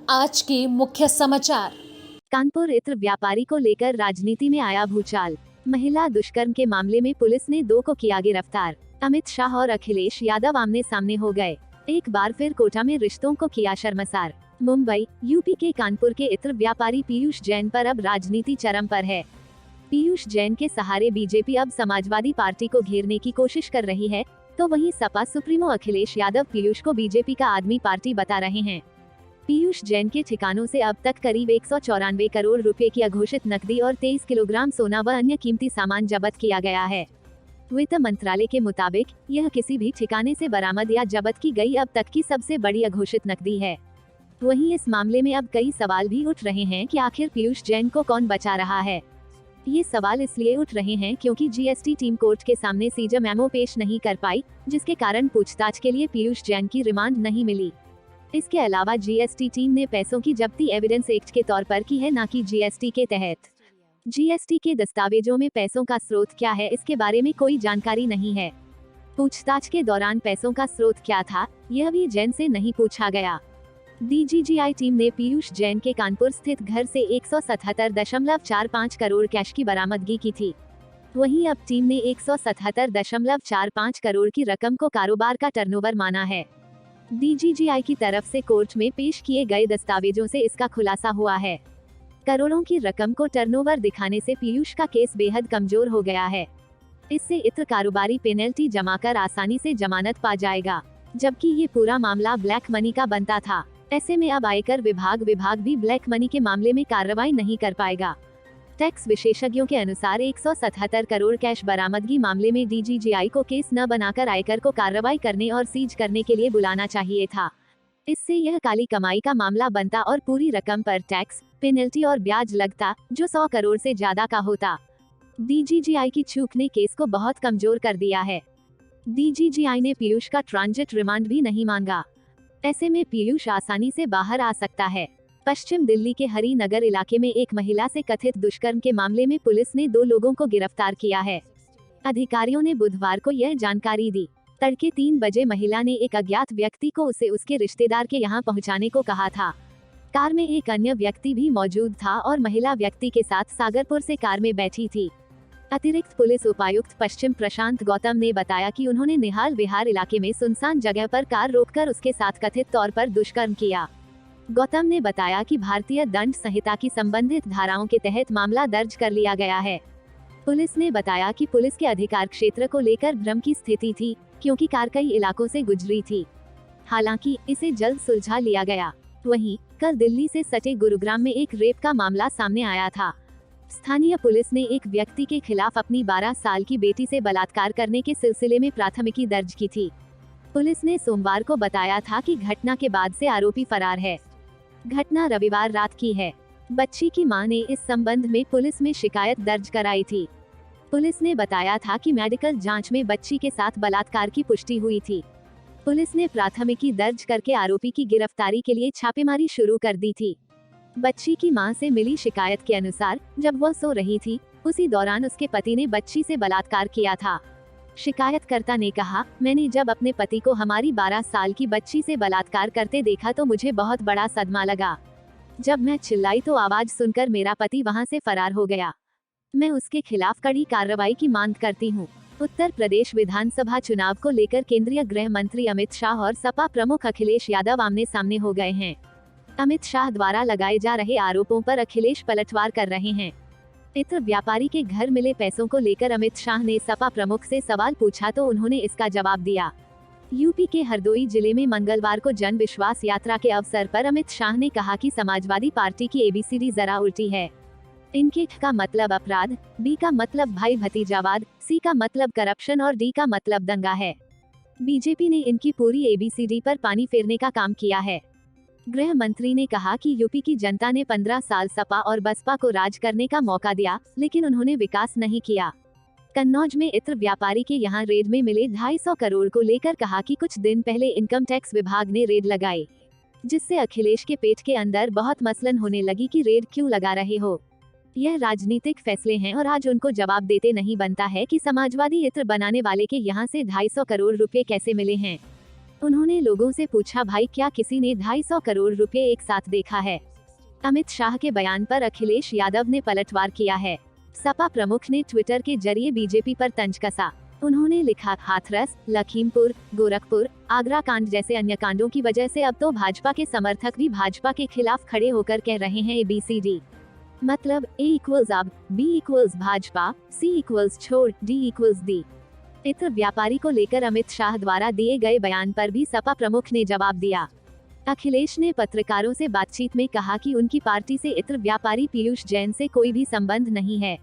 आज के मुख्य समाचार। कानपुर इत्र व्यापारी को लेकर राजनीति में आया भूचाल। महिला दुष्कर्म के मामले में पुलिस ने 2 को किया गिरफ्तार। अमित शाह और अखिलेश यादव आमने सामने हो गए। एक बार फिर कोटा में रिश्तों को किया शर्मसार। मुंबई, यूपी के कानपुर के इत्र व्यापारी पीयूष जैन पर अब राजनीति चरम पर है। पीयूष जैन के सहारे बीजेपी अब समाजवादी पार्टी को घेरने की कोशिश कर रही है, तो वहीं सपा सुप्रीमो अखिलेश यादव पीयूष को बीजेपी का आदमी पार्टी बता रहे हैं। पीयूष जैन के ठिकानों से अब तक करीब 194 करोड़ रुपए की अघोषित नकदी और 23 किलोग्राम सोना व अन्य कीमती सामान जब्त किया गया है। वित्त मंत्रालय के मुताबिक यह किसी भी ठिकाने से बरामद या जब्त की गई अब तक की सबसे बड़ी अघोषित नकदी है। वहीं इस मामले में अब कई सवाल भी उठ रहे हैं कि आखिर पीयूष जैन को कौन बचा रहा है। ये सवाल इसलिए उठ रहे हैं क्योंकि जीएसटी टीम कोर्ट के सामने सीजर मेमो पेश नहीं कर पाई, जिसके कारण पूछताछ के लिए पीयूष जैन की रिमांड नहीं मिली। इसके अलावा जीएसटी टीम ने पैसों की जब्ती एविडेंस एक्ट के तौर पर की है, न कि जीएसटी के तहत। जीएसटी के दस्तावेजों में पैसों का स्रोत क्या है, इसके बारे में कोई जानकारी नहीं है। पूछताछ के दौरान पैसों का स्रोत क्या था, यह भी जैन से नहीं पूछा गया। डीजीजीआई टीम ने पीयूष जैन के कानपुर स्थित घर से 177.45 करोड़ कैश की बरामदगी की थी। वहीं अब टीम ने 177.45 करोड़ की रकम को कारोबार का टर्नओवर माना है। डीजीजीआई की तरफ से कोर्ट में पेश किए गए दस्तावेजों से इसका खुलासा हुआ है। करोड़ों की रकम को टर्नओवर दिखाने से पीयूष का केस बेहद कमजोर हो गया है। इससे इत्र कारोबारी पेनल्टी जमा कर आसानी से जमानत पा जाएगा, जबकि ये पूरा मामला ब्लैक मनी का बनता था। ऐसे में अब आयकर विभाग भी ब्लैक मनी के मामले में कार्रवाई नहीं कर पाएगा। टैक्स विशेषज्ञों के अनुसार 177 करोड़ कैश बरामदगी मामले में डीजीजीआई को केस न बनाकर आयकर को कार्रवाई करने और सीज करने के लिए बुलाना चाहिए था। इससे यह काली कमाई का मामला बनता और पूरी रकम पर टैक्स, पेनल्टी और ब्याज लगता, जो 100 करोड़ से ज्यादा का होता। डीजीजीआई की चूक ने केस को बहुत कमजोर कर दिया है। डीजीजीआई ने पीयूष का ट्रांजिट रिमांड भी नहीं मांगा। ऐसे में पीयूष आसानी से बाहर आ सकता है। पश्चिम दिल्ली के हरिनगर इलाके में एक महिला से कथित दुष्कर्म के मामले में पुलिस ने 2 लोगों को गिरफ्तार किया है। अधिकारियों ने बुधवार को यह जानकारी दी। तड़के 3 बजे महिला ने एक अज्ञात व्यक्ति को उसे उसके रिश्तेदार के यहां पहुंचाने को कहा था। कार में एक अन्य व्यक्ति भी मौजूद था और महिला व्यक्ति के साथ सागरपुर से कार में बैठी थी। अतिरिक्त पुलिस उपायुक्त पश्चिम प्रशांत गौतम ने बताया कि उन्होंने निहाल विहार इलाके में सुनसान जगह पर कार रोककर उसके साथ कथित तौर पर दुष्कर्म किया। गौतम ने बताया कि भारतीय दंड संहिता की संबंधित धाराओं के तहत मामला दर्ज कर लिया गया है। पुलिस ने बताया कि पुलिस के अधिकार क्षेत्र को लेकर भ्रम की स्थिति थी, क्योंकि कार कई इलाकों से गुजरी थी। हालांकि इसे जल्द सुलझा लिया गया। वहीं कल दिल्ली से सटे गुरुग्राम में एक रेप का मामला सामने आया था। स्थानीय पुलिस ने एक व्यक्ति के खिलाफ अपनी 12 साल की बेटी से बलात्कार करने के सिलसिले में प्राथमिकी दर्ज की थी। पुलिस ने सोमवार को बताया था कि घटना के बाद से आरोपी फरार है। घटना रविवार रात की है। बच्ची की मां ने इस संबंध में पुलिस में शिकायत दर्ज कराई थी। पुलिस ने बताया था कि मेडिकल जांच में बच्ची के साथ बलात्कार की पुष्टि हुई थी। पुलिस ने प्राथमिकी दर्ज करके आरोपी की गिरफ्तारी के लिए छापेमारी शुरू कर दी थी। बच्ची की मां से मिली शिकायत के अनुसार जब वह सो रही थी, उसी दौरान उसके पति ने बच्ची से बलात्कार किया था। शिकायतकर्ता ने कहा, मैंने जब अपने पति को हमारी 12 साल की बच्ची से बलात्कार करते देखा तो मुझे बहुत बड़ा सदमा लगा। जब मैं चिल्लाई तो आवाज सुनकर मेरा पति वहां से फरार हो गया। मैं उसके खिलाफ कड़ी कार्रवाई की मांग करती हूं। उत्तर प्रदेश विधानसभा चुनाव को लेकर केंद्रीय गृह मंत्री अमित शाह और सपा प्रमुख अखिलेश यादव आमने सामने हो गए हैं। अमित शाह द्वारा लगाए जा रहे आरोपों पर अखिलेश पलटवार कर रहे हैं। इत्र व्यापारी के घर मिले पैसों को लेकर अमित शाह ने सपा प्रमुख से सवाल पूछा तो उन्होंने इसका जवाब दिया। यूपी के हरदोई जिले में मंगलवार को जन विश्वास यात्रा के अवसर पर अमित शाह ने कहा कि समाजवादी पार्टी की एबीसीडी जरा उल्टी है। इनके ठ का मतलब अपराध, बी का मतलब भाई भतीजावाद, सी का मतलब करप्शन और डी का मतलब दंगा है। बीजेपी ने इनकी पूरी एबीसीडी पर पानी फेरने का काम किया है। गृह मंत्री ने कहा कि यूपी की जनता ने 15 साल सपा और बसपा को राज करने का मौका दिया, लेकिन उन्होंने विकास नहीं किया। कन्नौज में इत्र व्यापारी के यहां रेड में मिले 250 करोड़ को लेकर कहा कि कुछ दिन पहले इनकम टैक्स विभाग ने रेड लगाई, जिससे अखिलेश के पेट के अंदर बहुत मसलन होने लगी कि रेड क्यों लगा रहे हो। यह राजनीतिक फैसले हैं और आज उनको जवाब देते नहीं बनता है कि समाजवादी इत्र बनाने वाले के यहाँ से 250 करोड़ रुपए कैसे मिले हैं। उन्होंने लोगों से पूछा, भाई क्या किसी ने 250 करोड़ रुपए एक साथ देखा है? अमित शाह के बयान पर अखिलेश यादव ने पलटवार किया है। सपा प्रमुख ने ट्विटर के जरिए बीजेपी पर तंज कसा। उन्होंने लिखा, हाथरस, लखीमपुर, गोरखपुर, आगरा कांड जैसे अन्य कांडों की वजह से अब तो भाजपा के समर्थक भी भाजपा के खिलाफ खड़े होकर कह रहे हैं ABCD, मतलब A अब, B भाजपा, C छोड़, D इत्र व्यापारी को लेकर अमित शाह द्वारा दिए गए बयान पर भी सपा प्रमुख ने जवाब दिया। अखिलेश ने पत्रकारों से बातचीत में कहा कि उनकी पार्टी से इत्र व्यापारी पीयूष जैन से कोई भी संबंध नहीं है।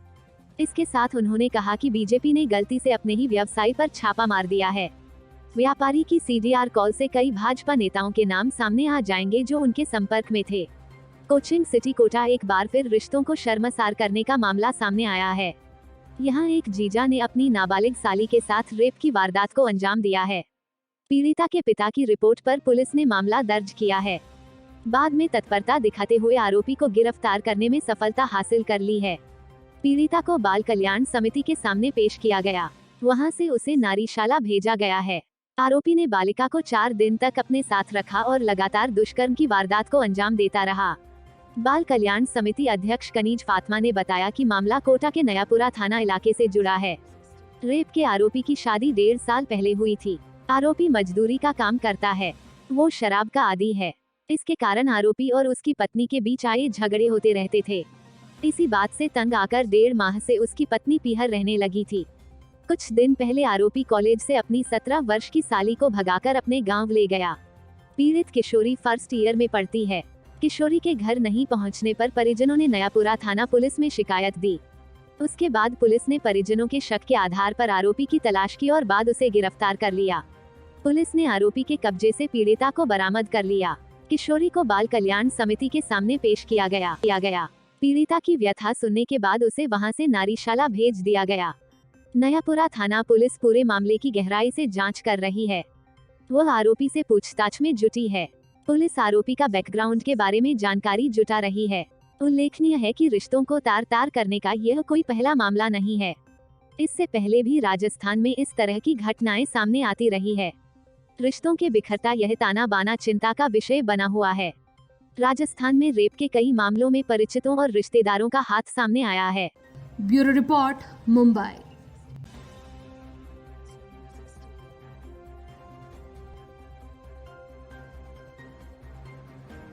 इसके साथ उन्होंने कहा कि बीजेपी ने गलती से अपने ही व्यवसायी पर छापा मार दिया है। व्यापारी की CDR कॉल से कई भाजपा नेताओं के नाम सामने आ जाएंगे जो उनके संपर्क में थे। कोचिंग सिटी कोटा एक बार फिर रिश्तों को शर्मसार करने का मामला सामने आया है। यहाँ एक जीजा ने अपनी नाबालिग साली के साथ रेप की वारदात को अंजाम दिया है। पीड़िता के पिता की रिपोर्ट पर पुलिस ने मामला दर्ज किया है। बाद में तत्परता दिखाते हुए आरोपी को गिरफ्तार करने में सफलता हासिल कर ली है। पीड़िता को बाल कल्याण समिति के सामने पेश किया गया, वहां से उसे नारीशाला भेजा गया है। आरोपी ने बालिका को 4 दिन तक अपने साथ रखा और लगातार दुष्कर्म की वारदात को अंजाम देता रहा। बाल कल्याण समिति अध्यक्ष कनीज फातिमा ने बताया कि मामला कोटा के नयापुरा थाना इलाके से जुड़ा है। रेप के आरोपी की शादी 1.5 साल पहले हुई थी। आरोपी मजदूरी का काम करता है, वो शराब का आदी है। इसके कारण आरोपी और उसकी पत्नी के बीच आए झगड़े होते रहते थे। इसी बात से तंग आकर 1.5 माह से उसकी पत्नी पीहर रहने लगी थी। कुछ दिन पहले आरोपी कॉलेज से अपनी 17 वर्ष की साली को भगाकर अपने गांव ले गया। पीड़ित किशोरी फर्स्ट ईयर में पढ़ती है। किशोरी के घर नहीं पहुंचने पर परिजनों ने नयापुरा थाना पुलिस में शिकायत दी। उसके बाद पुलिस ने परिजनों के शक के आधार पर आरोपी की तलाश की और बाद उसे गिरफ्तार कर लिया। पुलिस ने आरोपी के कब्जे से पीड़िता को बरामद कर लिया। किशोरी को बाल कल्याण समिति के सामने पेश किया गया। पीड़िता की व्यथा सुनने के बाद उसे वहां से नारीशाला भेज दिया गया। नयापुरा थाना पुलिस पूरे मामले की गहराई से जांच कर रही है। वह आरोपी से पूछताछ में जुटी है। पुलिस आरोपी का बैकग्राउंड के बारे में जानकारी जुटा रही है। उल्लेखनीय है कि रिश्तों को तार-तार करने का यह कोई पहला मामला नहीं है। इससे पहले भी राजस्थान में इस तरह की घटनाएं सामने आती रही है। रिश्तों के बिखरता यह ताना बाना चिंता का विषय बना हुआ है। राजस्थान में रेप के कई मामलों में परिचितों और रिश्तेदारों का हाथ सामने आया है। Bureau report, Mumbai.